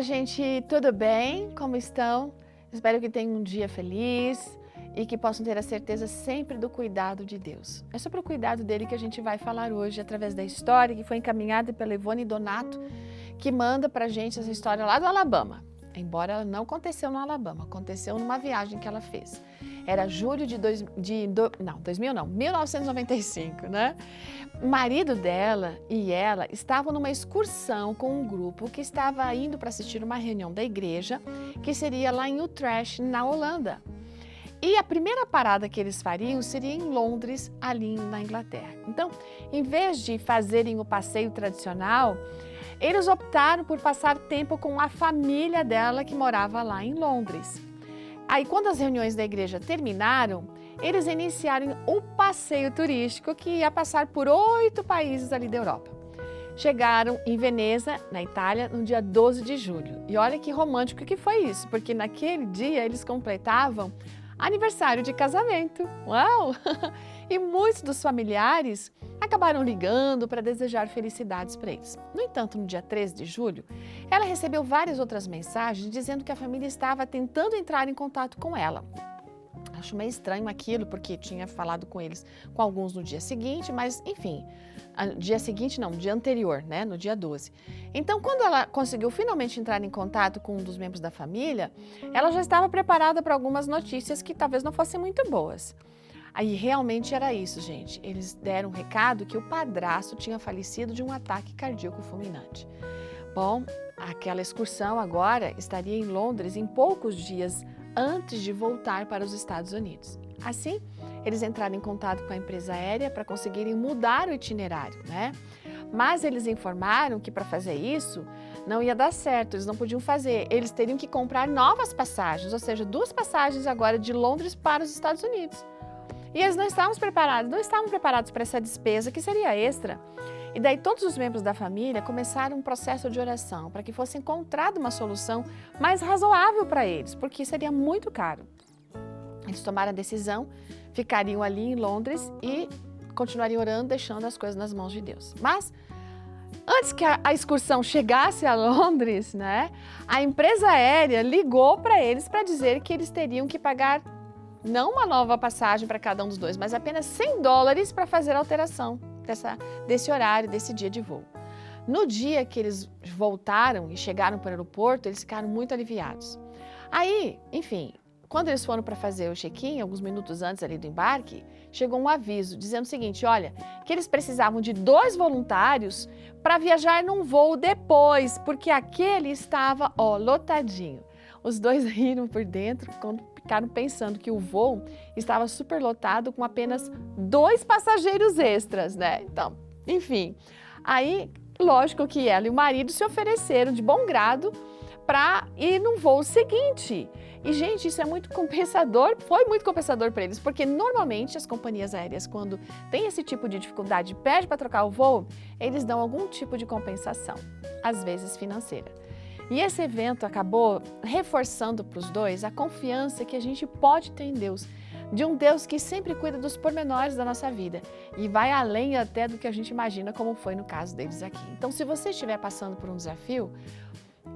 gente, tudo bem? Como estão? Espero que tenham um dia feliz e que possam ter a certeza sempre do cuidado de Deus. É sobre o cuidado dele que a gente vai falar hoje, através da história que foi encaminhada pela Ivone Donato, que manda pra gente essa história lá do Alabama. Embora ela não aconteceu no Alabama, aconteceu numa viagem que ela fez. Era julho de 1995, né? O marido dela e ela estavam numa excursão com um grupo que estava indo para assistir uma reunião da igreja, que seria lá em Utrecht, na Holanda. E a primeira parada que eles fariam seria em Londres, ali na Inglaterra. Então, em vez de fazerem o passeio tradicional, eles optaram por passar tempo com a família dela que morava lá em Londres. Aí, quando as reuniões da igreja terminaram, eles iniciaram o passeio turístico que ia passar por 8 países ali da Europa. Chegaram em Veneza, na Itália, no dia 12 de julho. E olha que romântico que foi isso, porque naquele dia eles completavam aniversário de casamento. Uau! E muitos dos familiares acabaram ligando para desejar felicidades para eles. No entanto, no dia 13 de julho, ela recebeu várias outras mensagens dizendo que a família estava tentando entrar em contato com ela. Acho meio estranho aquilo, porque tinha falado com eles, com alguns no dia seguinte, mas enfim, dia seguinte não, dia anterior, né, no dia 12. Então, quando ela conseguiu finalmente entrar em contato com um dos membros da família, ela já estava preparada para algumas notícias que talvez não fossem muito boas. Aí realmente era isso, gente. Eles deram um recado que o padrasto tinha falecido de um ataque cardíaco fulminante. Bom, aquela excursão agora estaria em Londres em poucos dias antes de voltar para os Estados Unidos. Assim, eles entraram em contato com a empresa aérea para conseguirem mudar o itinerário, né? Mas eles informaram que para fazer isso não ia dar certo, eles não podiam fazer. Eles teriam que comprar novas passagens, ou seja, 2 passagens agora de Londres para os Estados Unidos. E eles não estavam preparados para essa despesa que seria extra. E daí todos os membros da família começaram um processo de oração para que fosse encontrada uma solução mais razoável para eles, porque seria muito caro. Eles tomaram a decisão, ficariam ali em Londres e continuariam orando, deixando as coisas nas mãos de Deus. Mas antes que a excursão chegasse a Londres, né, a empresa aérea ligou para eles para dizer que eles teriam que pagar não uma nova passagem para cada um dos dois, mas apenas $100 para fazer a alteração desse horário, desse dia de voo. No dia que eles voltaram e chegaram para o aeroporto, eles ficaram muito aliviados. Aí, enfim, quando eles foram para fazer o check-in, alguns minutos antes ali do embarque, chegou um aviso dizendo o seguinte, olha, que eles precisavam de 2 voluntários para viajar num voo depois, porque aquele estava, lotadinho. Os dois riram por dentro quando ficaram pensando que o voo estava superlotado com apenas 2 passageiros extras, né? Então, enfim, aí, lógico que ela e o marido se ofereceram de bom grado para ir no voo seguinte. E, gente, isso é muito compensador, foi muito compensador para eles, porque normalmente as companhias aéreas, quando tem esse tipo de dificuldade e pede para trocar o voo, eles dão algum tipo de compensação, às vezes financeira. E esse evento acabou reforçando para os dois a confiança que a gente pode ter em Deus, de um Deus que sempre cuida dos pormenores da nossa vida e vai além até do que a gente imagina, como foi no caso deles aqui. Então, se você estiver passando por um desafio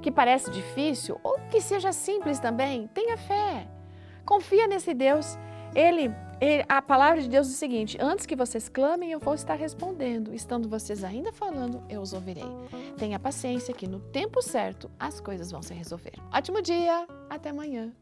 que parece difícil ou que seja simples também, tenha fé, confia nesse Deus. A palavra de Deus diz o seguinte, antes que vocês clamem, eu vou estar respondendo. Estando vocês ainda falando, eu os ouvirei. Tenha paciência que no tempo certo as coisas vão se resolver. Ótimo dia, até amanhã.